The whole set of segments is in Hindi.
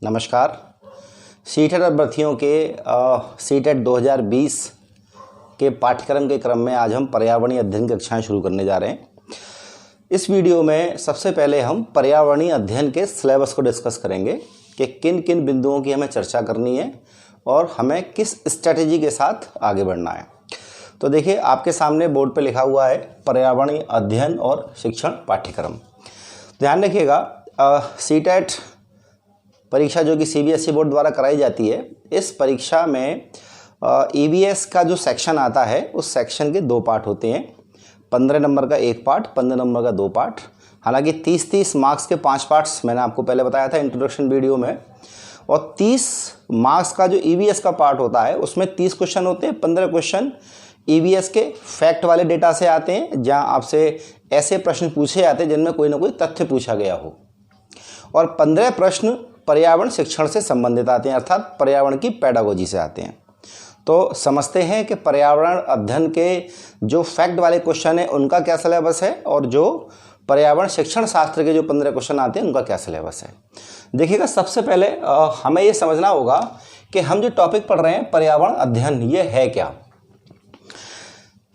नमस्कार। सीटेट और भर्तियों के सीटेट 2020 के पाठ्यक्रम के क्रम में आज हम पर्यावरणीय अध्ययन की कक्षाएं शुरू करने जा रहे हैं। इस वीडियो में सबसे पहले हम पर्यावरणीय अध्ययन के सिलेबस को डिस्कस करेंगे कि किन किन बिंदुओं की हमें चर्चा करनी है और हमें किस स्ट्रेटेजी के साथ आगे बढ़ना है। तो देखिए, आपके सामने बोर्ड पे लिखा हुआ है पर्यावरणीय अध्ययन और शिक्षण पाठ्यक्रम। ध्यान रखिएगा, सीटेट परीक्षा जो कि सीबीएसई बोर्ड द्वारा कराई जाती है, इस परीक्षा में ईवीएस का जो सेक्शन आता है उस सेक्शन के 2 पार्ट होते हैं। 15 नंबर का 1 पार्ट, 15 नंबर का 2 पार्ट। हालांकि 30-30 मार्क्स के 5 पार्ट्स मैंने आपको पहले बताया था इंट्रोडक्शन वीडियो में, और 30 मार्क्स का जो ईवीएस का पार्ट होता है उसमें 30 क्वेश्चन होते हैं। 15 क्वेश्चन ईवीएस के फैक्ट वाले डेटा से आते हैं, जहां आपसे ऐसे प्रश्न पूछे जाते हैं जिनमें कोई ना कोई तथ्य पूछा गया हो, और 15 प्रश्न पर्यावरण शिक्षण से संबंधित आते हैं, अर्थात पर्यावरण की पेडागोजी से आते हैं। तो समझते हैं कि पर्यावरण अध्ययन के जो फैक्ट वाले क्वेश्चन हैं उनका क्या सिलेबस है, और जो पर्यावरण शिक्षण शास्त्र के जो 15 क्वेश्चन आते हैं उनका क्या सिलेबस है। देखिएगा, सबसे पहले हमें ये समझना होगा कि हम जो टॉपिक पढ़ रहे हैं पर्यावरण अध्ययन, ये है क्या।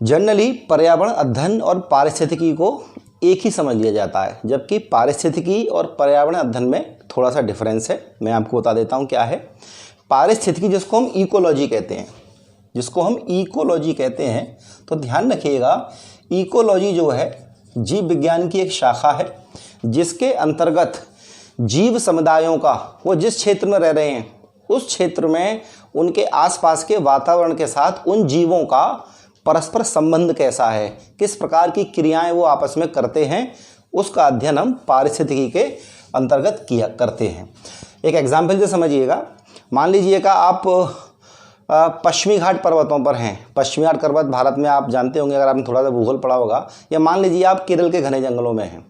जनरली पर्यावरण अध्ययन और पारिस्थितिकी को एक ही समझ लिया जाता है, जबकि पारिस्थितिकी और पर्यावरण अध्ययन में थोड़ा सा डिफरेंस है। मैं आपको बता देता हूँ क्या है। पारिस्थितिकी जिसको हम इकोलॉजी कहते हैं, तो ध्यान रखिएगा, इकोलॉजी जो है जीव विज्ञान की एक शाखा है, जिसके अंतर्गत जीव समुदायों का, वो जिस क्षेत्र में रह रहे हैं उस क्षेत्र में उनके आसपास के वातावरण के साथ उन जीवों का परस्पर संबंध कैसा है, किस प्रकार की क्रियाएं वो आपस में करते हैं, उसका अध्ययन हम पारिस्थितिकी के अंतर्गत करते हैं। एक एग्जाम्पल से समझिएगा। मान लीजिएगा आप पश्चिमी घाट पर्वतों पर हैं। पश्चिमी घाट पर्वत भारत में आप जानते होंगे अगर आपने थोड़ा सा भूगोल पढ़ा होगा। या मान लीजिए आप केरल के घने जंगलों में हैं।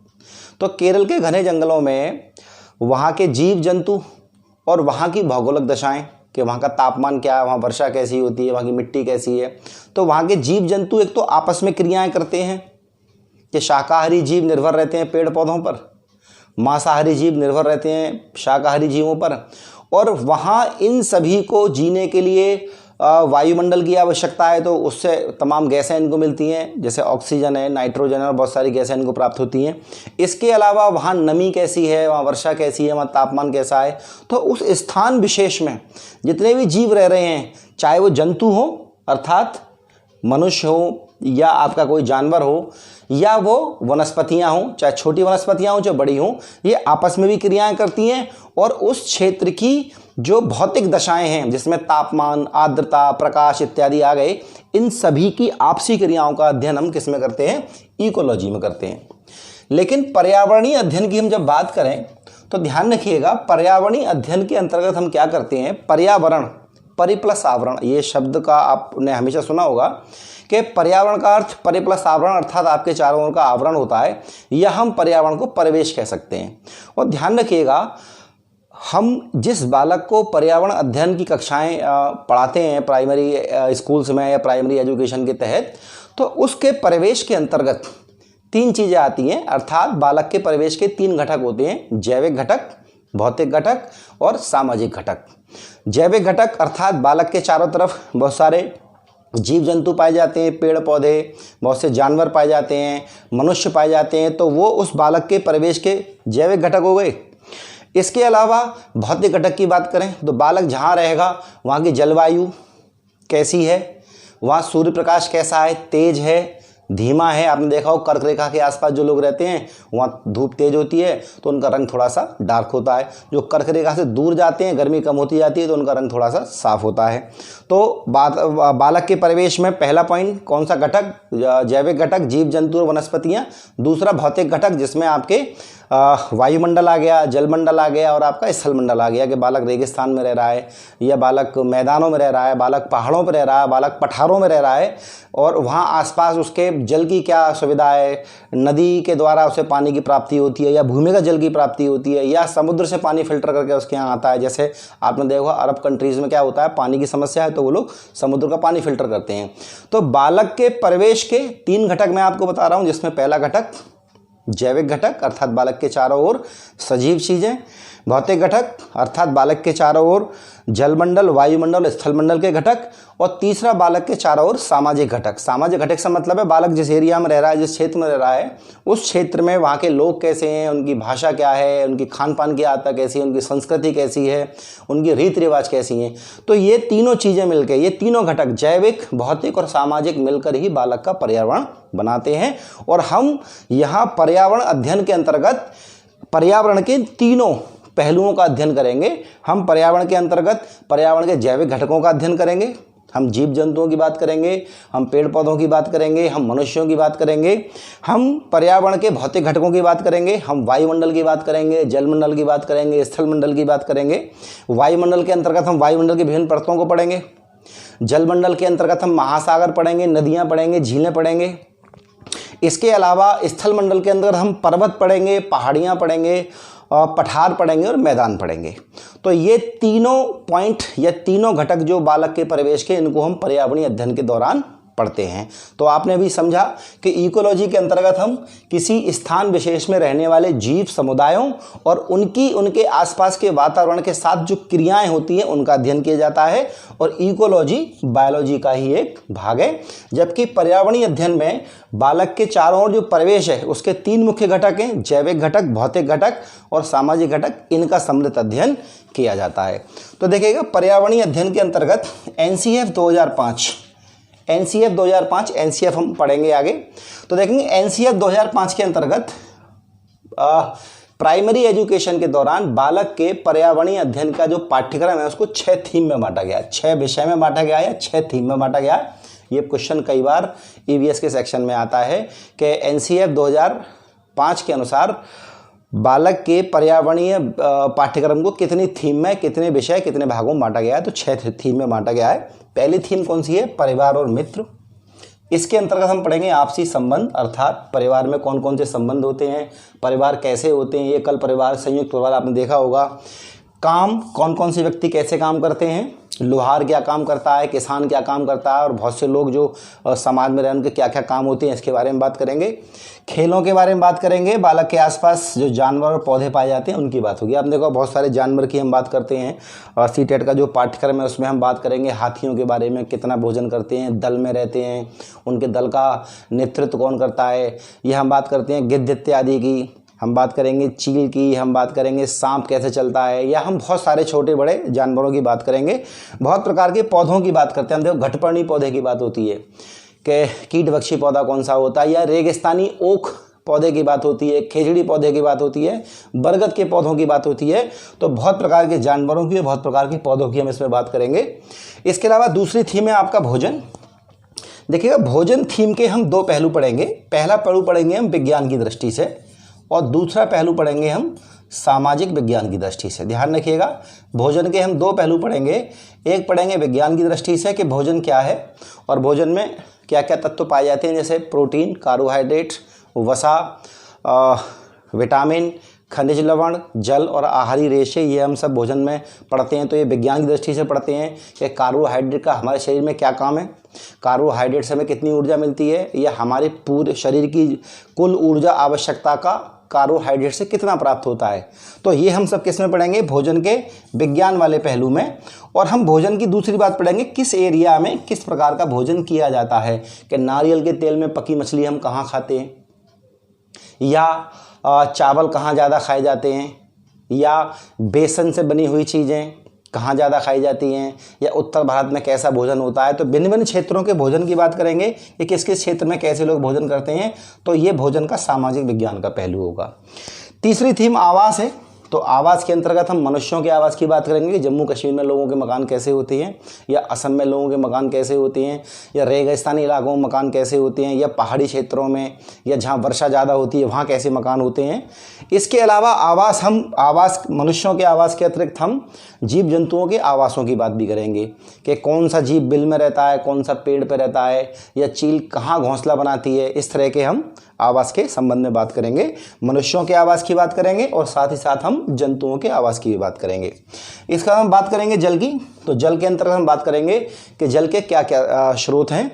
तो केरल के घने जंगलों में वहाँ के जीव जंतु और वहाँ की भौगोलिक दशाएं, कि वहाँ का तापमान क्या है, वहाँ वर्षा कैसी होती है, वहाँ की मिट्टी कैसी है। तो वहाँ के जीव जंतु एक तो आपस में क्रियाएं करते हैं कि शाकाहारी जीव निर्भर रहते हैं पेड़ पौधों पर, मांसाहारी जीव निर्भर रहते हैं शाकाहारी जीवों पर, और वहाँ इन सभी को जीने के लिए वायुमंडल की आवश्यकता है। तो उससे तमाम गैसें इनको मिलती हैं, जैसे ऑक्सीजन है, नाइट्रोजन है, और बहुत सारी गैसें इनको प्राप्त होती हैं। इसके अलावा वहाँ नमी कैसी है, वहाँ वर्षा कैसी है, वहाँ तापमान कैसा है। तो उस स्थान विशेष में जितने भी जीव रह रहे हैं, चाहे वो जंतु हो अर्थात मनुष्य हो, या आपका कोई जानवर हो, या वो वनस्पतियां हों, चाहे छोटी वनस्पतियां हों चाहे बड़ी हों, ये आपस में भी क्रियाएं करती हैं। और उस क्षेत्र की जो भौतिक दशाएं हैं, जिसमें तापमान, आर्द्रता, प्रकाश इत्यादि आ गए, इन सभी की आपसी क्रियाओं का अध्ययन हम किस में करते हैं, इकोलॉजी में करते हैं। लेकिन पर्यावरणीय अध्ययन की हम जब बात करें तो ध्यान रखिएगा, पर्यावरणीय अध्ययन के अंतर्गत हम क्या करते हैं, पर्यावरण परिप्लस आवरण, ये शब्द का आपने हमेशा सुना होगा कि पर्यावरण का अर्थ परिप्लस आवरण अर्थात आपके चारों ओर का आवरण होता है, या हम पर्यावरण को परिवेश कह सकते हैं। और ध्यान रखिएगा, हम जिस बालक को पर्यावरण अध्ययन की कक्षाएं पढ़ाते हैं प्राइमरी स्कूल्स में या प्राइमरी एजुकेशन के तहत, तो उसके परिवेश के अंतर्गत 3 चीज़ें आती हैं। अर्थात बालक के परिवेश के 3 घटक होते हैं, जैविक घटक, भौतिक घटक और सामाजिक घटक। जैविक घटक अर्थात बालक के चारों तरफ बहुत सारे जीव जंतु पाए जाते हैं, पेड़ पौधे, बहुत से जानवर पाए जाते हैं, मनुष्य पाए जाते हैं, तो वो उस बालक के परिवेश के जैविक घटक हो गए। इसके अलावा भौतिक घटक की बात करें तो बालक जहाँ रहेगा वहाँ की जलवायु कैसी है, वहाँ सूर्य प्रकाश कैसा है, तेज है, धीमा है। आपने देखा हो कर्क रेखा के आसपास जो लोग रहते हैं वहाँ धूप तेज होती है तो उनका रंग थोड़ा सा डार्क होता है। जो कर्क रेखा से दूर जाते हैं, गर्मी कम होती जाती है, तो उनका रंग थोड़ा सा साफ होता है। तो बालक के परिवेश में पहला पॉइंट कौन सा घटक, जैविक घटक, जीव जंतु और वनस्पतियाँ। दूसरा भौतिक घटक, जिसमें आपके वायुमंडल आ गया, जलमंडल आ गया और आपका स्थलमंडल आ गया, कि बालक रेगिस्तान में रह रहा है, या बालक मैदानों में रह रहा है, बालक पहाड़ों पर रह रहा है, बालक पठारों में रह रहा है, और वहाँ आसपास उसके जल की क्या सुविधा है, नदी के द्वारा उसे पानी की प्राप्ति होती है, या भूमिगत जल की प्राप्ति होती है, या समुद्र से पानी फिल्टर करके उसके यहाँ आता है। जैसे आपने देखा अरब कंट्रीज़ में क्या होता है, पानी की समस्या है तो वो लोग समुद्र का पानी फिल्टर करते हैं। तो बालक के परिवेश के 3 घटक मैं आपको बता रहा हूँ, जिसमें पहला घटक जैविक घटक अर्थात बालक के चारों ओर सजीव चीज़ें, भौतिक घटक अर्थात बालक के चारों ओर जलमंडल, वायुमंडल, स्थलमंडल के घटक, और तीसरा बालक के चारों ओर सामाजिक घटक। सामाजिक घटक से मतलब है बालक जिस एरिया में रह रहा है, जिस क्षेत्र में रह रहा है, उस क्षेत्र में वहाँ के लोग कैसे हैं, उनकी भाषा क्या है, उनकी खान पान की आदत कैसी है, उनकी संस्कृति कैसी है, उनकी रीति रिवाज कैसी हैं। तो ये तीनों चीज़ें मिलकर, ये तीनों घटक जैविक, भौतिक और सामाजिक मिलकर ही बालक का पर्यावरण बनाते हैं। और हम यहाँ पर्यावरण अध्ययन के अंतर्गत पर्यावरण के तीनों पहलुओं का अध्ययन करेंगे। हम पर्यावरण के अंतर्गत पर्यावरण के जैविक घटकों का अध्ययन करेंगे, हम जीव जंतुओं की बात करेंगे, हम पेड़ पौधों की बात करेंगे, हम मनुष्यों की बात करेंगे, हम पर्यावरण के भौतिक घटकों की बात करेंगे, हम वायुमंडल की बात करेंगे, जलमंडल की बात करेंगे, स्थलमंडल की बात करेंगे। वायुमंडल के अंतर्गत हम वायुमंडल की विभिन्न परतों को पढ़ेंगे। जलमंडल के अंतर्गत हम महासागर पढ़ेंगे, नदियाँ पढ़ेंगे, झीलें पढ़ेंगे। इसके अलावा स्थलमंडल के अंदर हम पर्वत पढ़ेंगे, पहाड़ियाँ पढ़ेंगे, पठार पढ़ेंगे और मैदान पढ़ेंगे। तो ये तीनों पॉइंट या तीनों घटक जो बालक के परिवेश के, इनको हम पर्यावरणीय अध्ययन के दौरान पढ़ते हैं। तो आपने भी समझा कि इकोलॉजी के अंतर्गत हम किसी स्थान विशेष में रहने वाले जीव समुदायों और उनके आसपास के वातावरण के साथ जो क्रियाएं होती हैं उनका अध्ययन किया जाता है। और इकोलॉजी बायोलॉजी का ही एक भाग है, जबकि पर्यावरणीय अध्ययन में बालक के चारों ओर जो परिवेश है उसके तीन मुख्य घटक हैं, जैविक घटक, भौतिक घटक और सामाजिक घटक। इनका सम्मिलित अध्ययन किया जाता है। तो देखिएगा, पर्यावरणीय अध्ययन के अंतर्गत एनसीएफ 2005 एनसीएफ हम पढ़ेंगे आगे। तो देखेंगे एनसीएफ 2005 के अंतर्गत प्राइमरी एजुकेशन के दौरान बालक के पर्यावरणीय अध्ययन का जो पाठ्यक्रम है उसको 6 थीम में बांटा गया है, 6 विषय में बांटा गया है, 6 थीम में बांटा गया है। ये क्वेश्चन कई बार ईवीएस के सेक्शन में आता है कि एनसीएफ 2005 के अनुसार बालक के पर्यावरणीय पाठ्यक्रम को कितनी थीम में, कितने विषय, कितने भागों में बांटा गया है। तो 6 थीम में बांटा गया है। पहली थीम कौन सी है? परिवार और मित्र। इसके अंतर्गत हम पढ़ेंगे आपसी संबंध, अर्थात परिवार में कौन कौन से संबंध होते हैं, परिवार कैसे होते हैं, एकल परिवार, संयुक्त परिवार आपने देखा होगा। काम, कौन कौन से व्यक्ति कैसे काम करते हैं, लोहार क्या काम करता है, किसान क्या काम करता है, और बहुत से लोग जो समाज में रहने के क्या क्या काम होते हैं, इसके बारे में बात करेंगे। खेलों के बारे में बात करेंगे। बालक के आसपास जो जानवर और पौधे पाए जाते हैं उनकी बात होगी। आपने देखो बहुत सारे जानवर की हम बात करते हैं, और सीटेट का जो पाठ्यक्रम है उसमें हम बात करेंगे हाथियों के बारे में, कितना भोजन करते हैं, दल में रहते हैं, उनके दल का नेतृत्व कौन करता है, यह हम बात करते हैं। गिद्ध इत्यादि की हम बात करेंगे, चील की हम बात करेंगे, सांप कैसे चलता है, या हम बहुत सारे छोटे बड़े जानवरों की बात करेंगे। बहुत प्रकार के पौधों की बात करते हैं। हम देखो घटपर्णी पौधे की बात होती है कि कीटभक्षी पौधा कौन सा होता है, या रेगिस्तानी ओक पौधे की बात होती है, खेजड़ी पौधे की बात होती है, बरगद के पौधों की बात होती है। तो बहुत प्रकार के जानवरों की, बहुत प्रकार के पौधों की हम इसमें बात करेंगे। इसके अलावा दूसरी थीम है आपका भोजन। देखिएगा, भोजन थीम के हम 2 पहलू पढ़ेंगे। पहला पहलू पढ़ेंगे हम विज्ञान की दृष्टि से, और दूसरा पहलू पढ़ेंगे हम सामाजिक विज्ञान की दृष्टि से। ध्यान रखिएगा, भोजन के हम 2 पहलू पढ़ेंगे। एक पढ़ेंगे विज्ञान की दृष्टि से कि भोजन क्या है और भोजन में क्या क्या तत्व पाए जाते हैं, जैसे प्रोटीन, कार्बोहाइड्रेट, वसा, विटामिन, खनिज लवण, जल और आहारी रेशे, ये हम सब भोजन में पढ़ते हैं। तो ये विज्ञान की दृष्टि से पढ़ते हैं कि कार्बोहाइड्रेट का हमारे शरीर में क्या काम है, कार्बोहाइड्रेट से हमें कितनी ऊर्जा मिलती है, या हमारे पूरे शरीर की कुल ऊर्जा आवश्यकता का कार्बोहाइड्रेट से कितना प्राप्त होता है। तो ये हम सब किस में पढ़ेंगे? भोजन के विज्ञान वाले पहलू में। और हम भोजन की दूसरी बात पढ़ेंगे, किस एरिया में किस प्रकार का भोजन किया जाता है, कि नारियल के तेल में पकी मछली हम कहाँ खाते हैं, या चावल कहाँ ज़्यादा खाए जाते हैं, या बेसन से बनी हुई चीज़ें कहाँ ज़्यादा खाई जाती हैं, या उत्तर भारत में कैसा भोजन होता है। तो भिन्न भिन्न क्षेत्रों के भोजन की बात करेंगे कि किस किस क्षेत्र में कैसे लोग भोजन करते हैं। तो ये भोजन का सामाजिक विज्ञान का पहलू होगा। तीसरी थीम आवास है। तो आवास के अंतर्गत हम मनुष्यों के आवास की बात करेंगे कि जम्मू कश्मीर में लोगों के मकान कैसे होते हैं, या असम में लोगों के मकान कैसे होते हैं, या रेगिस्तानी इलाकों में मकान कैसे होते हैं, या पहाड़ी क्षेत्रों में, या जहाँ वर्षा ज़्यादा होती है वहाँ कैसे मकान होते हैं। इसके अलावा आवास मनुष्यों के आवास के अतिरिक्त हम जीव जंतुओं के आवासों की बात भी करेंगे कि कौन सा जीव बिल में रहता है, कौन सा पेड़ पर रहता है, या चील कहाँ घोंसला बनाती है। इस तरह के हम आवास के संबंध में बात करेंगे। मनुष्यों के आवास की बात करेंगे और साथ ही साथ हम जंतुओं के आवास की भी बात करेंगे। इसका हम बात करेंगे जल की। तो जल के अंतर्गत हम बात करेंगे कि जल के क्या क्या स्रोत हैं,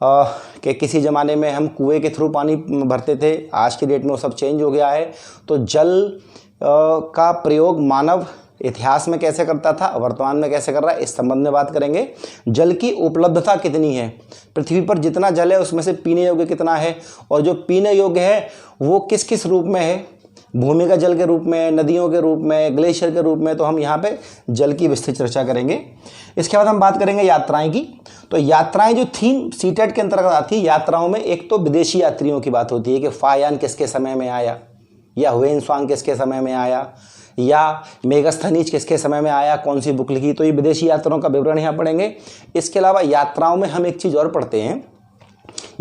कि किसी ज़माने में हम कुएं के थ्रू पानी भरते थे, आज की डेट में वो सब चेंज हो गया है। तो जल का प्रयोग मानव इतिहास में कैसे करता था, वर्तमान में कैसे कर रहा है, इस संबंध में बात करेंगे। जल की उपलब्धता कितनी है, पृथ्वी पर जितना जल है उसमें से पीने योग्य कितना है, और जो पीने योग्य है वो किस किस रूप में है, भूमिगत जल के रूप में, नदियों के रूप में, ग्लेशियर के रूप में। तो हम यहाँ पे जल की विस्तृत चर्चा करेंगे। इसके बाद हम बात करेंगे यात्राएं की। तो यात्राएं जो थीम सीटेट के अंतर्गत आती है, यात्राओं में एक तो विदेशी यात्रियों की बात होती है कि फायान किसके समय में आया, या हुएनसांग किसके समय में आया, या मेगास्थनीज किसके समय में आया, कौन सी बुक लिखी। तो ये विदेशी यात्राओं का विवरण यहाँ पढ़ेंगे। इसके अलावा यात्राओं में हम एक चीज़ और पढ़ते हैं,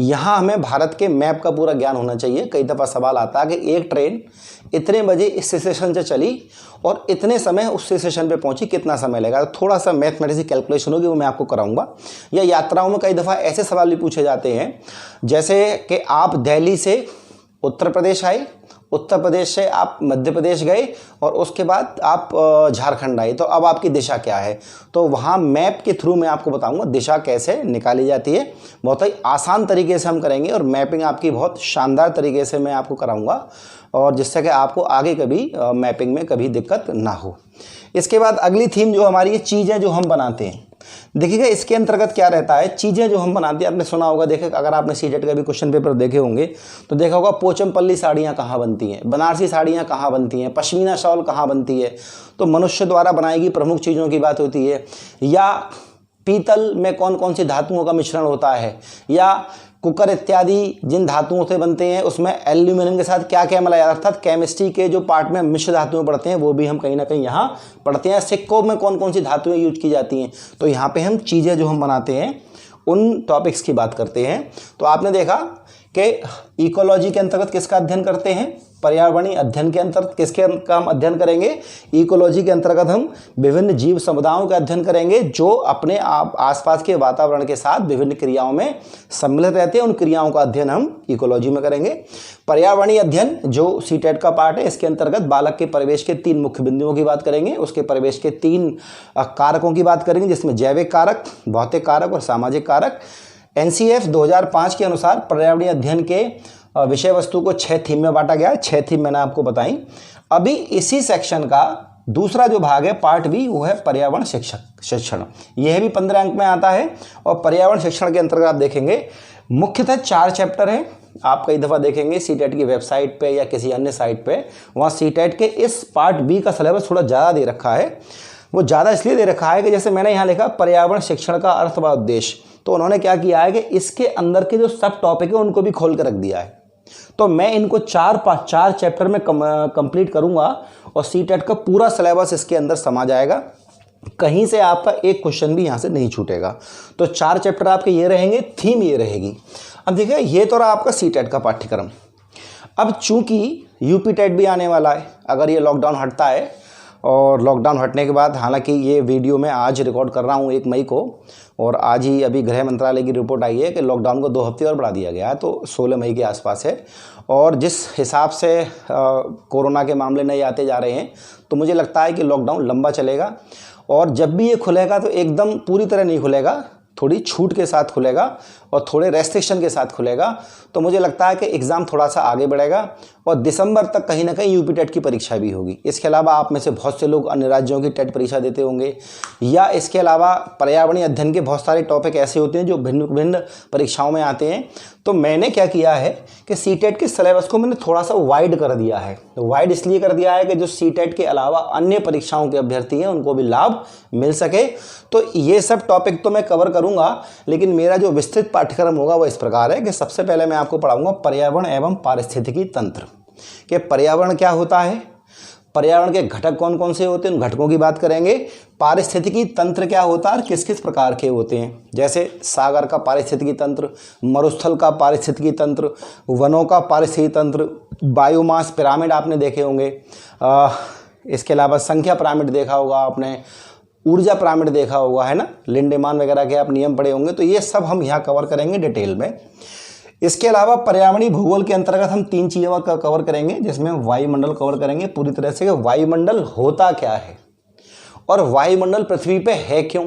यहाँ हमें भारत के मैप का पूरा ज्ञान होना चाहिए। कई दफ़ा सवाल आता है कि एक ट्रेन इतने बजे इस स्टेशन से चली और इतने समय उस स्टेशन पे पहुंची, कितना समय लगेगा। तो थोड़ा सा मैथमेटिक्स कैलकुलेशन होगी, वो मैं आपको कराऊंगा। या यात्राओं में कई दफ़ा ऐसे सवाल भी पूछे जाते हैं, जैसे कि आप दिल्ली से उत्तर प्रदेश आए, उत्तर प्रदेश से आप मध्य प्रदेश गए और उसके बाद आप झारखंड आए, तो अब आपकी दिशा क्या है। तो वहाँ मैप के थ्रू मैं आपको बताऊंगा दिशा कैसे निकाली जाती है। बहुत ही आसान तरीके से हम करेंगे और मैपिंग आपकी बहुत शानदार तरीके से मैं आपको कराऊंगा, और जिससे कि आपको आगे कभी मैपिंग में कभी दिक्कत ना हो। इसके बाद अगली थीम जो हमारी है, चीज़ें जो हम बनाते हैं। देखिएगा इसके अंतर्गत क्या रहता है, चीज़ें जो हम बनाते हैं। आपने सुना होगा, देखे अगर आपने सीटेट का भी क्वेश्चन पेपर देखे होंगे तो देखा होगा पोचमपल्ली साड़ियाँ कहाँ बनती हैं, बनारसी साड़ियाँ कहाँ बनती हैं, पश्मीना शॉल कहाँ बनती है। तो मनुष्य द्वारा बनाई गई प्रमुख चीज़ों की बात होती है। या पीतल में कौन कौन सी धातुओं का मिश्रण होता है, या कुकर इत्यादि जिन धातुओं से बनते हैं उसमें एल्यूमिनियम के साथ क्या क्या मिलाया, अर्थात केमिस्ट्री के जो पार्ट में मिश्र धातुएं पढ़ते हैं वो भी हम कहीं ना कहीं यहाँ पढ़ते हैं। सिक्कों में कौन कौन सी धातुएं यूज की जाती हैं। तो यहाँ पे हम चीज़ें जो हम बनाते हैं उन टॉपिक्स की बात करते हैं। तो आपने देखा कि इकोलॉजी के अंतर्गत किसका अध्ययन करते हैं, पर्यावरणीय अध्ययन के अंतर्गत किसके का हम अध्ययन करेंगे, इकोलॉजी के अंतर्गत हम विभिन्न जीव समुदायों का अध्ययन करेंगे जो अपने आसपास के वातावरण के साथ विभिन्न क्रियाओं में सम्मिलित रहते हैं। उन क्रियाओं का अध्ययन हम इकोलॉजी में करेंगे। पर्यावरणीय अध्ययन जो सीटेट का पार्ट है, इसके अंतर्गत बालक के परिवेश के 3 मुख्य बिंदुओं की बात करेंगे, उसके परिवेश के 3 कारकों की बात करेंगे, जिसमें जैविक कारक, भौतिक कारक और सामाजिक कारक। NCF 2005 के अनुसार पर्यावरणीय अध्ययन के विषय वस्तु को 6 थीम में बांटा गया है। 6 थीम मैंने आपको बताई। अभी इसी सेक्शन का दूसरा जो भाग है, पार्ट बी, वो है पर्यावरण शिक्षण। यह भी 15 अंक में आता है। और पर्यावरण शिक्षण के अंतर्गत आप देखेंगे मुख्यतः 4 चैप्टर हैं। आप कई दफ़ा देखेंगे सीटेट की वेबसाइट पे या किसी अन्य साइट पे, वहाँ सीटेट के इस पार्ट बी का सिलेबस थोड़ा ज़्यादा दे रखा है। वो ज़्यादा इसलिए दे रखा है कि जैसे मैंने यहाँ लिखा पर्यावरण शिक्षण का अर्थ व उद्देश्य, तो उन्होंने क्या किया है कि इसके अंदर के जो सब टॉपिक है उनको भी खोल कर रख दिया है। तो मैं इनको 4 चैप्टर में कंप्लीट करूंगा और सीटेट का पूरा सिलेबस इसके अंदर समा जाएगा। कहीं से आपका एक क्वेश्चन भी यहाँ से नहीं छूटेगा। तो 4 चैप्टर आपके ये रहेंगे, थीम ये रहेगी। अब देखिए ये तो रहा आपका सीटेट का पाठ्यक्रम। अब चूंकि यूपी टेट भी आने वाला है, अगर ये लॉकडाउन हटता है, और लॉकडाउन हटने के बाद, हालांकि ये वीडियो मैं आज रिकॉर्ड कर रहा हूँ 1 मई को, और आज ही अभी गृह मंत्रालय की रिपोर्ट आई है कि लॉकडाउन को 2 हफ्ते और बढ़ा दिया गया है, तो 16 मई के आसपास है। और जिस हिसाब से कोरोना के मामले नए आते जा रहे हैं, तो मुझे लगता है कि लॉकडाउन लंबा चलेगा। और जब भी ये खुलेगा तो एकदम पूरी तरह नहीं खुलेगा, थोड़ी छूट के साथ खुलेगा और थोड़े रेस्ट्रिक्शन के साथ खुलेगा। तो मुझे लगता है कि एग्ज़ाम थोड़ा सा आगे बढ़ेगा और दिसंबर तक कहीं ना कहीं यूपी टेट की परीक्षा भी होगी। इसके अलावा आप में से बहुत से लोग अन्य राज्यों की टेट परीक्षा देते होंगे, या इसके अलावा पर्यावरणीय अध्ययन के बहुत सारे टॉपिक ऐसे होते हैं जो भिन्न भिन्न परीक्षाओं में आते हैं। तो मैंने क्या किया है कि सीटेट के सिलेबस को मैंने थोड़ा सा वाइड कर दिया है। वाइड इसलिए कर दिया है कि जो सीटेट के अलावा अन्य परीक्षाओं के अभ्यर्थी हैं उनको भी लाभ मिल सके। तो ये सब टॉपिक तो मैं कवर करूंगा, लेकिन मेरा जो विस्तृत पाठ्यक्रम होगा वो इस प्रकार है कि सबसे पहले मैं आपको पढ़ाऊंगा पर्यावरण एवं पारिस्थितिकी तंत्र, कि पर्यावरण क्या होता है, पर्यावरण के घटक कौन कौन से होते हैं, उन घटकों की बात करेंगे। पारिस्थितिकी तंत्र क्या होता है और किस किस प्रकार के होते हैं, जैसे सागर का पारिस्थितिकी तंत्र, मरुस्थल का पारिस्थितिकी तंत्र, वनों का पारिस्थितिकी तंत्र, बायोमास पिरामिड आपने देखे होंगे, इसके अलावा संख्या पिरामिड देखा होगा आपने, ऊर्जा पिरामिड देखा होगा, है ना, लिंडेमान वगैरह के आप नियम पढ़े होंगे। तो ये सब हम यहाँ कवर करेंगे डिटेल में। इसके अलावा पर्यावरणीय भूगोल के अंतर्गत हम 3 चीज़ों का कवर करेंगे, जिसमें वायुमंडल कवर करेंगे पूरी तरह से, कि वायुमंडल होता क्या है और वायुमंडल पृथ्वी पे है क्यों,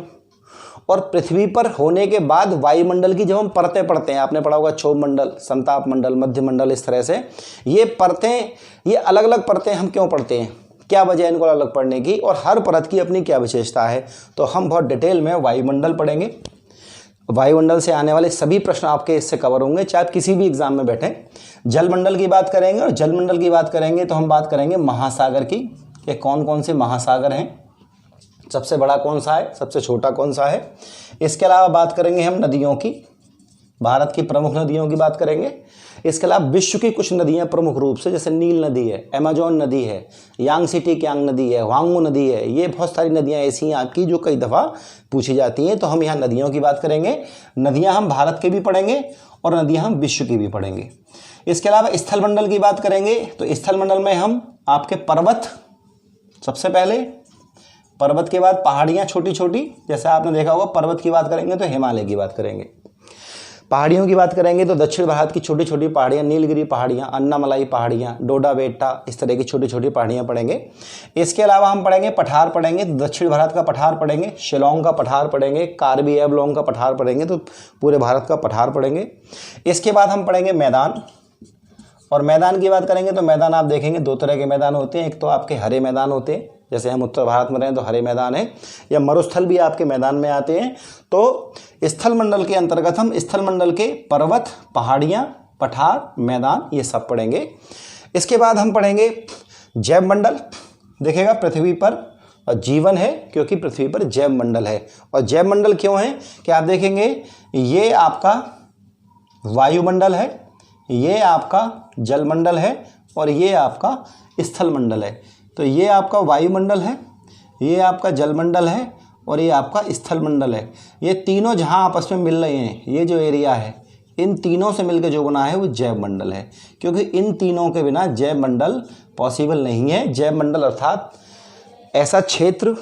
और पृथ्वी पर होने के बाद वायुमंडल की जब हम परतें पढ़ते हैं, आपने पढ़ा होगा क्षोभ मंडल, समताप मंडल, मध्य मंडल, इस तरह से ये परतें, ये अलग अलग परतें हम क्यों पढ़ते हैं, क्या वजह है इनको अलग पढ़ने की, और हर परत की अपनी क्या विशेषता है। तो हम बहुत डिटेल में वायुमंडल पढ़ेंगे। वायुमंडल से आने वाले सभी प्रश्न आपके इससे कवर होंगे, चाहे आप किसी भी एग्जाम में बैठें। जलमंडल की बात करेंगे, और जलमंडल की बात करेंगे तो हम बात करेंगे महासागर की, कि कौन कौन से महासागर हैं, सबसे बड़ा कौन सा है, सबसे छोटा कौन सा है। इसके अलावा बात करेंगे हम नदियों की, भारत की प्रमुख नदियों की बात करेंगे। इसके अलावा विश्व की कुछ नदियां प्रमुख रूप से, जैसे नील नदी है, अमेजोन नदी है, यांगसिटी क्यांग नदी है, वांगू नदी है, ये बहुत सारी नदियां ऐसी हैं आपकी जो कई दफ़ा पूछी जाती हैं। तो हम यहाँ नदियों की बात करेंगे। नदियाँ हम भारत के भी पढ़ेंगे और नदियाँ हम विश्व की भी पढ़ेंगे। इसके अलावा स्थल मंडल की बात करेंगे, तो स्थल मंडल में हम आपके पर्वत, सबसे पहले पर्वत के बाद पहाड़ियाँ छोटी छोटी, जैसे आपने देखा होगा पर्वत की बात करेंगे तो हिमालय की बात करेंगे, पहाड़ियों की बात करेंगे तो दक्षिण भारत की छोटी छोटी पहाड़ियाँ, नीलगिरी पहाड़ियाँ, अन्नामलाई पहाड़ियाँ, डोडा बेट्टा, इस तरह की छोटी छोटी पहाड़ियाँ पढ़ेंगे। इसके अलावा हम पढ़ेंगे पठार पढ़ेंगे, दक्षिण भारत का पठार पढ़ेंगे, शिलोंग का पठार पढ़ेंगे, कार्बी एवलोंग का पठार पढ़ेंगे, तो पूरे भारत का पठार पढ़ेंगे। इसके बाद हम पढ़ेंगे मैदान, और मैदान की बात करेंगे तो मैदान आप देखेंगे दो तरह के मैदान होते हैं। एक तो आपके हरे मैदान होते हैं, जैसे हम उत्तर भारत में रहें तो हरे मैदान है, या मरुस्थल भी आपके मैदान में आते हैं। तो स्थल मंडल के अंतर्गत हम स्थल मंडल के पर्वत, पहाड़ियाँ, पठार, मैदान, ये सब पढ़ेंगे। इसके बाद हम पढ़ेंगे जैव मंडल। देखिएगा पृथ्वी पर जीवन है क्योंकि पृथ्वी पर जैव मंडल है। और जैव मंडल क्यों है कि आप देखेंगे ये आपका वायुमंडल है, ये आपका जलमंडल है, और ये आपका स्थल मंडल है। तो ये आपका वायुमंडल है, ये आपका जलमंडल है, और ये आपका स्थल मंडल है। ये तीनों जहाँ आपस में मिल रहे हैं, ये जो एरिया है, इन तीनों से मिलकर जो बना है वो जैव मंडल है, क्योंकि इन तीनों के बिना जैव मंडल पॉसिबल नहीं है। जैव मंडल अर्थात ऐसा क्षेत्र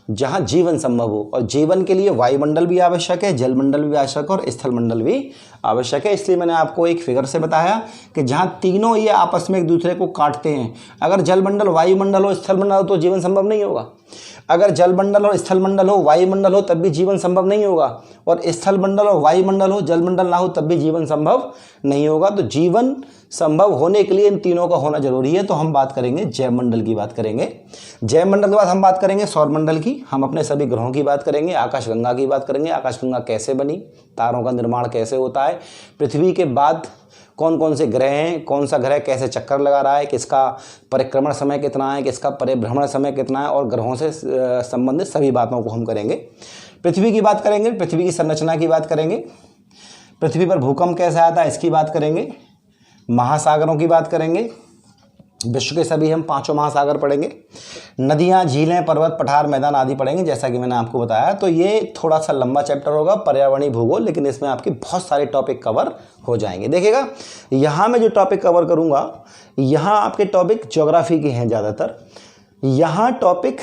जहाँ जीवन संभव हो, और जीवन के लिए वायुमंडल भी आवश्यक है, जलमंडल भी आवश्यक है, और स्थल मंडल भी आवश्यक है। इसलिए मैंने आपको एक फिगर से बताया कि जहाँ तीनों ये आपस में एक दूसरे को काटते हैं, अगर जलमंडल, वायुमंडल हो, स्थल मंडल हो तो जीवन संभव नहीं होगा। अगर जलमंडल और स्थल मंडल हो, वायुमंडल हो, तब भी जीवन संभव नहीं होगा, और स्थल मंडल और वायुमंडल हो, जलमंडल ना हो, तब भी जीवन संभव नहीं होगा। तो जीवन संभव होने के लिए इन तीनों का होना जरूरी है। तो हम बात करेंगे जैव मंडल की बात करेंगे। जैव मंडल के बाद हम बात करेंगे सौर मंडल की, हम अपने सभी ग्रहों की बात करेंगे, आकाशगंगा की बात करेंगे, आकाशगंगा कैसे बनी, तारों का निर्माण कैसे होता है, पृथ्वी के बाद कौन कौन से ग्रह हैं, कौन सा ग्रह कैसे चक्कर लगा रहा है, किसका परिक्रमण समय कितना है, किसका परिभ्रमण समय कितना है, और ग्रहों से संबंधित सभी बातों को हम करेंगे। पृथ्वी की बात करेंगे, पृथ्वी की संरचना की बात करेंगे, पृथ्वी पर भूकंप कैसे आता है इसकी बात करेंगे, महासागरों की बात करेंगे, विश्व के सभी हम 5 महासागर पढ़ेंगे, नदियाँ, झीलें, पर्वत, पठार, मैदान आदि पढ़ेंगे, जैसा कि मैंने आपको बताया। तो ये थोड़ा सा लंबा चैप्टर होगा, पर्यावरणीय भूगोल, लेकिन इसमें आपके बहुत सारे टॉपिक कवर हो जाएंगे। देखिएगा यहाँ मैं जो टॉपिक कवर करूँगा, यहाँ आपके टॉपिक ज्योग्राफी के हैं ज़्यादातर। यहाँ टॉपिक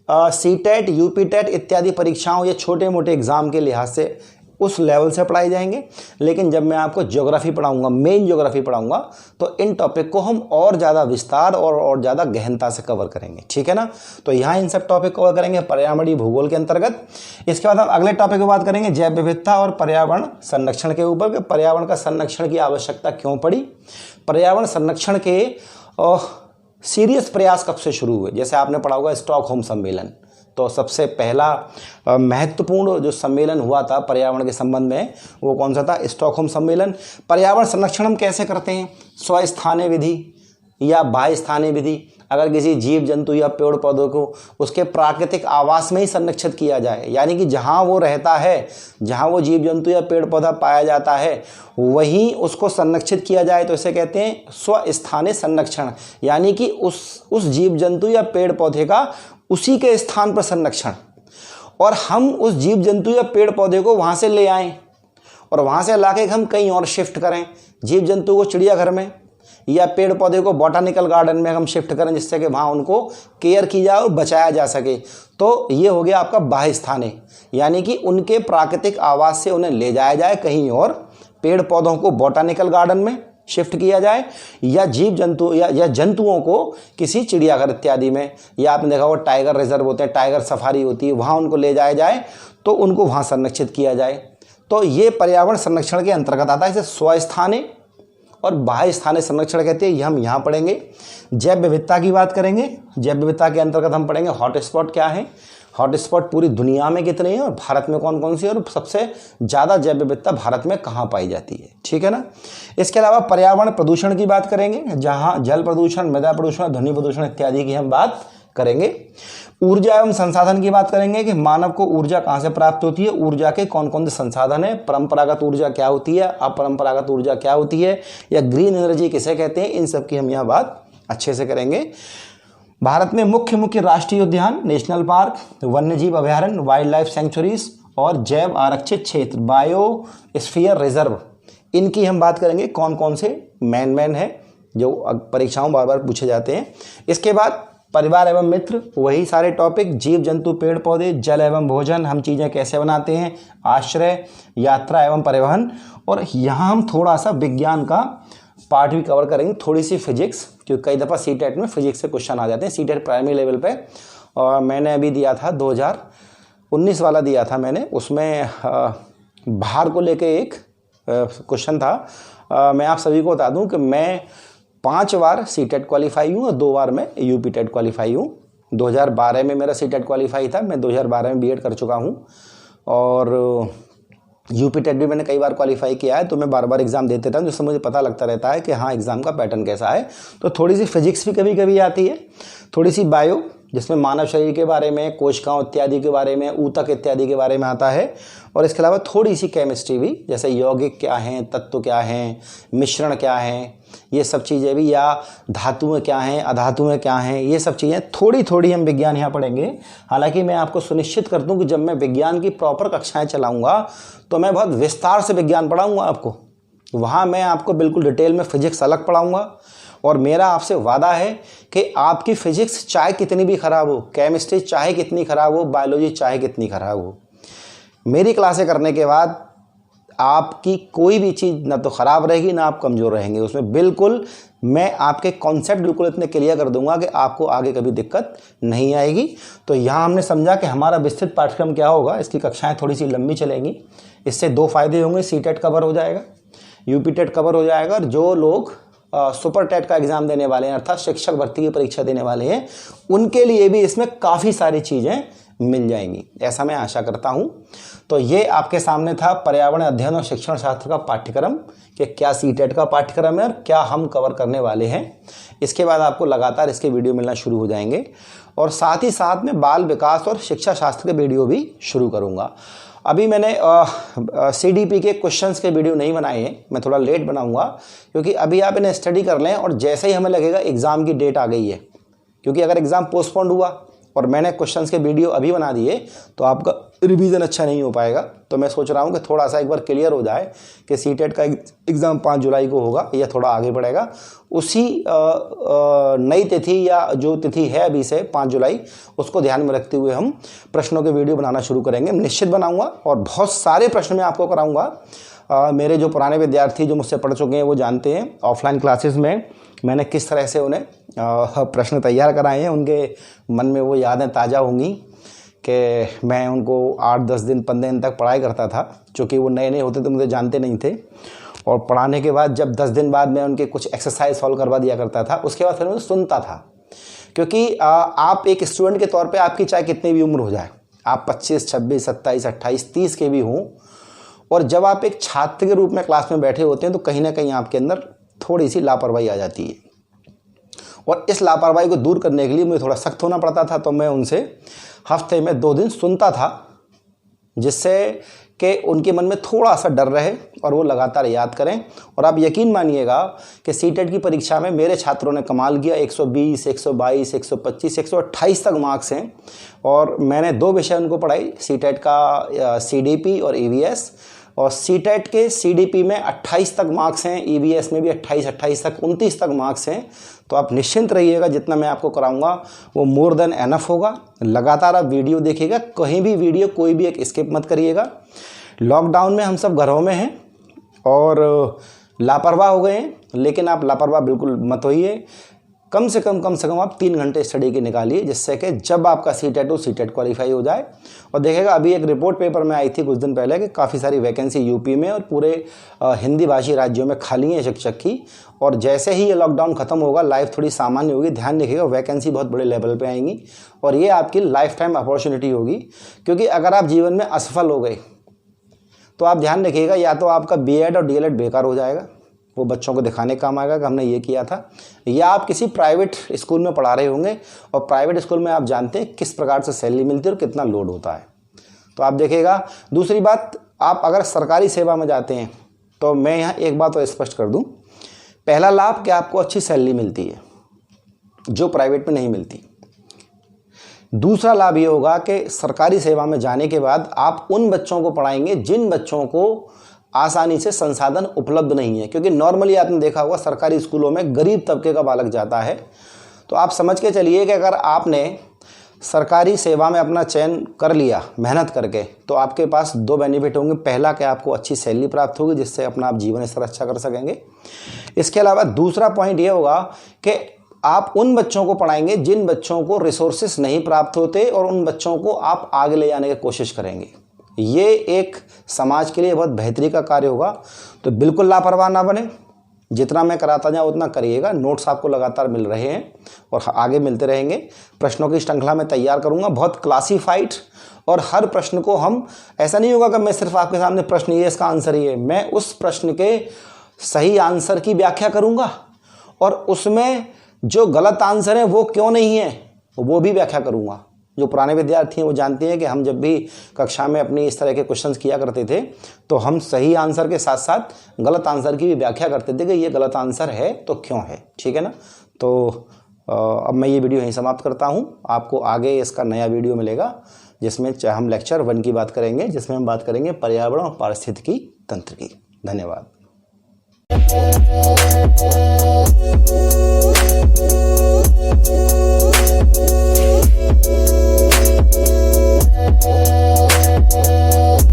सीटेट, यूपीटेट इत्यादि परीक्षाओं या छोटे मोटे एग्जाम के लिहाज से उस लेवल से पढ़ाए जाएंगे। लेकिन जब मैं आपको ज्योग्राफी पढ़ाऊंगा, मेन ज्योग्राफी पढ़ाऊंगा, तो इन टॉपिक को हम और ज़्यादा विस्तार और ज़्यादा गहनता से कवर करेंगे, ठीक है ना। तो यहाँ इन सब टॉपिक कवर करेंगे पर्यावरणीय भूगोल के अंतर्गत। इसके बाद हम अगले टॉपिक पर बात करेंगे जैव विविधता और पर्यावरण संरक्षण के ऊपर, कि पर्यावरण का संरक्षण की आवश्यकता क्यों पड़ी, पर्यावरण संरक्षण के सीरियस प्रयास कब से शुरू हुए। जैसे आपने पढ़ा होगा स्टॉकहोम सम्मेलन, तो सबसे पहला महत्वपूर्ण जो सम्मेलन हुआ था पर्यावरण के संबंध में वो कौन सा था, स्टॉकहोम सम्मेलन। पर्यावरण संरक्षण हम कैसे करते हैं, स्वस्थानीय विधि या बाह्य स्थानीय विधि। अगर किसी जीव जंतु या पेड़ पौधों को उसके प्राकृतिक आवास में ही संरक्षित किया जाए, यानी कि जहाँ वो रहता है, जहाँ वो जीव जंतु या पेड़ पौधा पाया जाता है वहीं उसको संरक्षित किया जाए, तो इसे कहते हैं स्वस्थानीय संरक्षण। यानी कि उस जीव जंतु या पेड़ पौधे का उसी के स्थान पर संरक्षण, और हम उस जीव जंतु या पेड़ पौधे को वहाँ से ले आएँ और वहाँ से लाके हम कहीं और शिफ्ट करें। जीव जंतु को चिड़ियाघर में या पेड़ पौधे को बॉटनिकल गार्डन में हम शिफ्ट करें, जिससे कि वहाँ उनको केयर की जाए और बचाया जा सके। तो ये हो गया आपका बाह्य स्थानीय, यानी कि उनके प्राकृतिक आवास से उन्हें ले जाया जाए कहीं और। पेड़ पौधों को बॉटनिकल गार्डन में शिफ्ट किया जाए, या जीव जंतु या जंतुओं को किसी चिड़ियाघर इत्यादि में, या आपने देखा होगा टाइगर रिजर्व होते हैं, टाइगर सफारी होती है, वहाँ उनको ले जाया जाए तो उनको वहाँ संरक्षित किया जाए। तो ये पर्यावरण संरक्षण के अंतर्गत आता है। इसे स्वस्थानीय और बाह्य स्थानीय संरक्षण कहते हैं, ये हम यहाँ पढ़ेंगे। जैव विविधता की बात करेंगे, जैव विविधता के अंतर्गत हम पढ़ेंगे हॉटस्पॉट क्या है, हॉटस्पॉट पूरी दुनिया में कितने हैं और भारत में कौन कौन सी है, और सबसे ज़्यादा जैव विविधता भारत में कहाँ पाई जाती है, ठीक है ना। इसके अलावा पर्यावरण प्रदूषण की बात करेंगे, जहाँ जल प्रदूषण, मृदा प्रदूषण, ध्वनि प्रदूषण इत्यादि की हम बात करेंगे। ऊर्जा एवं संसाधन की बात करेंगे कि मानव को ऊर्जा कहाँ से प्राप्त होती है, ऊर्जा के कौन कौन से संसाधन है, परंपरागत ऊर्जा क्या होती है, अपरंपरागत ऊर्जा क्या होती है, या ग्रीन एनर्जी किसे कहते हैं, इन सब की हम यहाँ बात अच्छे से करेंगे। भारत में मुख्य राष्ट्रीय उद्यान, नेशनल पार्क, वन्यजीव अभयारण्य, वाइल्ड लाइफ सेंचुरीज और जैव आरक्षित क्षेत्र, बायोस्फीयर रिजर्व, इनकी हम बात करेंगे कौन कौन से मेन है जो परीक्षाओं बार पूछे जाते हैं। इसके बाद परिवार एवं मित्र, वही सारे टॉपिक, जीव जंतु पेड़ पौधे, जल एवं भोजन, हम चीज़ें कैसे बनाते हैं, आश्रय, यात्रा एवं परिवहन, और यहाँ हम थोड़ा सा विज्ञान का पार्ट भी कवर करेंगे, थोड़ी सी फिजिक्स, क्योंकि कई दफ़ा सीटेट में फिजिक्स से क्वेश्चन आ जाते हैं। सीटेट प्राइमरी लेवल पे, और मैंने अभी दिया था 2019 वाला दिया था मैंने, उसमें भार को लेके एक क्वेश्चन था। मैं आप सभी को बता दूं कि मैं 5 बार सीटेट क्वालिफाई हूँ और 2 बार मैं यूपी टेट क्वालिफाई हूँ। 2012 में मेरा सीटेट क्वालिफाई था, मैं 2012 में बीएड कर चुका हूँ, और यूपी टेट भी मैंने कई बार क्वालिफाई किया है। तो मैं बार बार एग्जाम देते रहता हूँ, जिससे मुझे पता लगता रहता है कि हाँ एग्ज़ाम का पैटर्न कैसा है। तो थोड़ी सी फिजिक्स भी कभी कभी आती है, थोड़ी सी बायो, जिसमें मानव शरीर के बारे में, कोशिकाओं इत्यादि के बारे में, ऊतक इत्यादि के बारे में आता है, और इसके अलावा थोड़ी सी केमिस्ट्री भी, जैसे यौगिक क्या हैं, तत्व क्या हैं, मिश्रण क्या हैं, ये सब चीज़ें भी, या धातुएं क्या हैं, अधातुएं क्या हैं, ये सब चीज़ें थोड़ी थोड़ी हम विज्ञान यहाँ पढ़ेंगे। हालांकि मैं आपको सुनिश्चित कर दूँ कि जब मैं विज्ञान की प्रॉपर कक्षाएँ चलाऊँगा तो मैं बहुत विस्तार से विज्ञान पढ़ाऊँगा आपको। वहाँ मैं आपको बिल्कुल डिटेल में फिजिक्स अलग पढ़ाऊँगा, और मेरा आपसे वादा है कि आपकी फिजिक्स चाहे कितनी भी ख़राब हो, केमिस्ट्री चाहे कितनी ख़राब हो, बायोलॉजी चाहे कितनी ख़राब हो, मेरी क्लासें करने के बाद आपकी कोई भी चीज़ ना तो ख़राब रहेगी ना आप कमज़ोर रहेंगे। उसमें बिल्कुल मैं आपके कॉन्सेप्ट बिल्कुल इतने क्लियर कर दूंगा कि आपको आगे कभी दिक्कत नहीं आएगी। तो यहाँ हमने समझा कि हमारा विस्तृत पाठ्यक्रम क्या होगा, इसकी कक्षाएँ थोड़ी सी लंबी चलेंगी। इससे 2 फ़ायदे होंगे, सीटेट कवर हो जाएगा, यूपी टेट कवर हो जाएगा, और जो लोग सुपर टेट का एग्ज़ाम देने वाले हैं, अर्थात शिक्षक भर्ती की परीक्षा देने वाले हैं, उनके लिए भी इसमें काफ़ी सारी चीज़ें मिल जाएंगी, ऐसा मैं आशा करता हूं। तो ये आपके सामने था पर्यावरण अध्ययन और शिक्षण शास्त्र का पाठ्यक्रम, कि क्या सीटेट का पाठ्यक्रम है और क्या हम कवर करने वाले हैं। इसके बाद आपको लगातार इसके वीडियो मिलना शुरू हो जाएंगे, और साथ ही साथ में बाल विकास और शिक्षा शास्त्र के वीडियो भी शुरू करूँगा। अभी मैंने सीडीपी के क्वेश्चंस के वीडियो नहीं बनाए हैं, मैं थोड़ा लेट बनाऊंगा, क्योंकि अभी आप इन्हें स्टडी कर लें और जैसे ही हमें लगेगा एग्ज़ाम की डेट आ गई है, क्योंकि अगर एग्ज़ाम पोस्टपोन्ड हुआ और मैंने क्वेश्चंस के वीडियो अभी बना दिए तो आपका रिवीजन अच्छा नहीं हो पाएगा। तो मैं सोच रहा हूँ कि थोड़ा सा एक बार क्लियर हो जाए कि सीटेट का एग्ज़ाम 5 जुलाई को होगा या थोड़ा आगे बढ़ेगा, उसी नई तिथि या जो तिथि है अभी से 5 जुलाई, उसको ध्यान में रखते हुए हम प्रश्नों के वीडियो बनाना शुरू करेंगे। निश्चित बनाऊँगा, और बहुत सारे प्रश्न मैं आपको कराऊँगा। मेरे जो पुराने विद्यार्थी जो मुझसे पढ़ चुके हैं वो जानते हैं, ऑफलाइन क्लासेस में मैंने किस तरह से उन्हें प्रश्न तैयार कराए हैं। उनके मन में वो यादें ताज़ा होंगी कि मैं उनको 8-10 दिन 15 दिन तक पढ़ाई करता था, क्योंकि वो नए नए होते तो मुझे जानते नहीं थे, और पढ़ाने के बाद जब 10 दिन बाद मैं उनके कुछ एक्सरसाइज सॉल्व करवा दिया करता था, उसके बाद फिर मैं सुनता था। क्योंकि आप एक स्टूडेंट के तौर पे आपकी चाहे कितनी भी उम्र हो जाए, आप 25, 26, 27, 28, 30 के भी हों, और जब आप एक छात्र के रूप में क्लास में बैठे होते हैं तो कहीं ना कहीं आपके अंदर थोड़ी सी लापरवाही आ जाती है, और इस लापरवाही को दूर करने के लिए मुझे थोड़ा सख्त होना पड़ता था। तो मैं उनसे हफ्ते में 2 दिन सुनता था, जिससे कि उनके मन में थोड़ा सा डर रहे और वो लगातार याद करें। और आप यकीन मानिएगा कि सीटेट की परीक्षा में मेरे छात्रों ने कमाल किया। 120, 122, 125, 128 तक मार्क्स हैं, और मैंने 2 विषय उनको पढ़ाई, सीटेट का सीडीपी और ईवीएस। और सीटेट के सीडीपी में 28 तक मार्क्स हैं, ईवीएस में भी 28 तक 29 तक मार्क्स हैं। तो आप निश्चिंत रहिएगा, जितना मैं आपको कराऊंगा वो मोर देन एनफ होगा। लगातार आप वीडियो देखिएगा, कहीं भी वीडियो कोई भी एक स्किप मत करिएगा। लॉकडाउन में हम सब घरों में हैं, और लापरवाह हो गए हैं, लेकिन आप लापरवाह बिल्कुल मत होइए। कम से कम आप 3 घंटे स्टडी के निकालिए, जिससे कि जब आपका सीटेट क्वालिफाई हो जाए। और देखेगा, अभी एक रिपोर्ट पेपर में आई थी कुछ दिन पहले कि काफ़ी सारी वैकेंसी यूपी में और पूरे हिंदी भाषी राज्यों में खाली है शिक्षक की। और जैसे ही ये लॉकडाउन खत्म होगा, लाइफ थोड़ी सामान्य होगी, ध्यान रखिएगा वैकेंसी बहुत बड़े लेवल पे आएंगी और ये आपकी लाइफ टाइम अपॉर्चुनिटी होगी। क्योंकि अगर आप जीवन में असफल हो गए तो आप ध्यान रखिएगा, या तो आपका बीएड और डीएलएड बेकार हो जाएगा, वो बच्चों को दिखाने काम आएगा कि हमने ये किया था, या आप किसी प्राइवेट स्कूल में पढ़ा रहे होंगे और प्राइवेट स्कूल में आप जानते हैं किस प्रकार से सैलरी मिलती है और कितना लोड होता है। तो आप देखिएगा। दूसरी बात, आप अगर सरकारी सेवा में जाते हैं तो मैं यहाँ एक बात और स्पष्ट कर दूँ, पहला लाभ कि आपको अच्छी सैलरी मिलती है जो प्राइवेट में नहीं मिलती। दूसरा लाभ ये होगा कि सरकारी सेवा में जाने के बाद आप उन बच्चों को पढ़ाएंगे जिन बच्चों को आसानी से संसाधन उपलब्ध नहीं है। क्योंकि नॉर्मली आपने देखा होगा सरकारी स्कूलों में गरीब तबके का बालक जाता है। तो आप समझ के चलिए कि अगर आपने सरकारी सेवा में अपना चयन कर लिया मेहनत करके, तो आपके पास 2 बेनिफिट होंगे। पहला कि आपको अच्छी सैलरी प्राप्त होगी, जिससे अपना आप जीवन स्तर अच्छा कर सकेंगे। इसके अलावा दूसरा पॉइंट ये होगा कि आप उन बच्चों को पढ़ाएंगे जिन बच्चों को रिसोर्सेस नहीं प्राप्त होते और उन बच्चों को आप आगे ले जाने की कोशिश करेंगे। ये एक समाज के लिए बहुत बेहतरी का कार्य होगा। तो बिल्कुल लापरवाह ना बने, जितना मैं कराता जाऊँ उतना करिएगा। नोट्स आपको लगातार मिल रहे हैं और आगे मिलते रहेंगे। प्रश्नों की श्रृंखला में तैयार करूँगा, बहुत क्लासीफाइड, और हर प्रश्न को हम, ऐसा नहीं होगा कि मैं सिर्फ आपके सामने प्रश्न ये इसका आंसर ये, मैं उस प्रश्न के सही आंसर की व्याख्या करूँगा और उसमें जो गलत आंसर है वो क्यों नहीं है वो भी व्याख्या करूँगा। जो पुराने विद्यार्थी हैं वो जानते हैं कि हम जब भी कक्षा में अपनी इस तरह के क्वेश्चंस किया करते थे तो हम सही आंसर के साथ साथ गलत आंसर की भी व्याख्या करते थे कि ये गलत आंसर है तो क्यों है। ठीक है ना। तो अब मैं ये वीडियो यहीं समाप्त करता हूँ। आपको आगे इसका नया वीडियो मिलेगा जिसमें हम लेक्चर 1 की बात करेंगे, जिसमें हम बात करेंगे पर्यावरण और पारिस्थितिकी तंत्र की। धन्यवाद।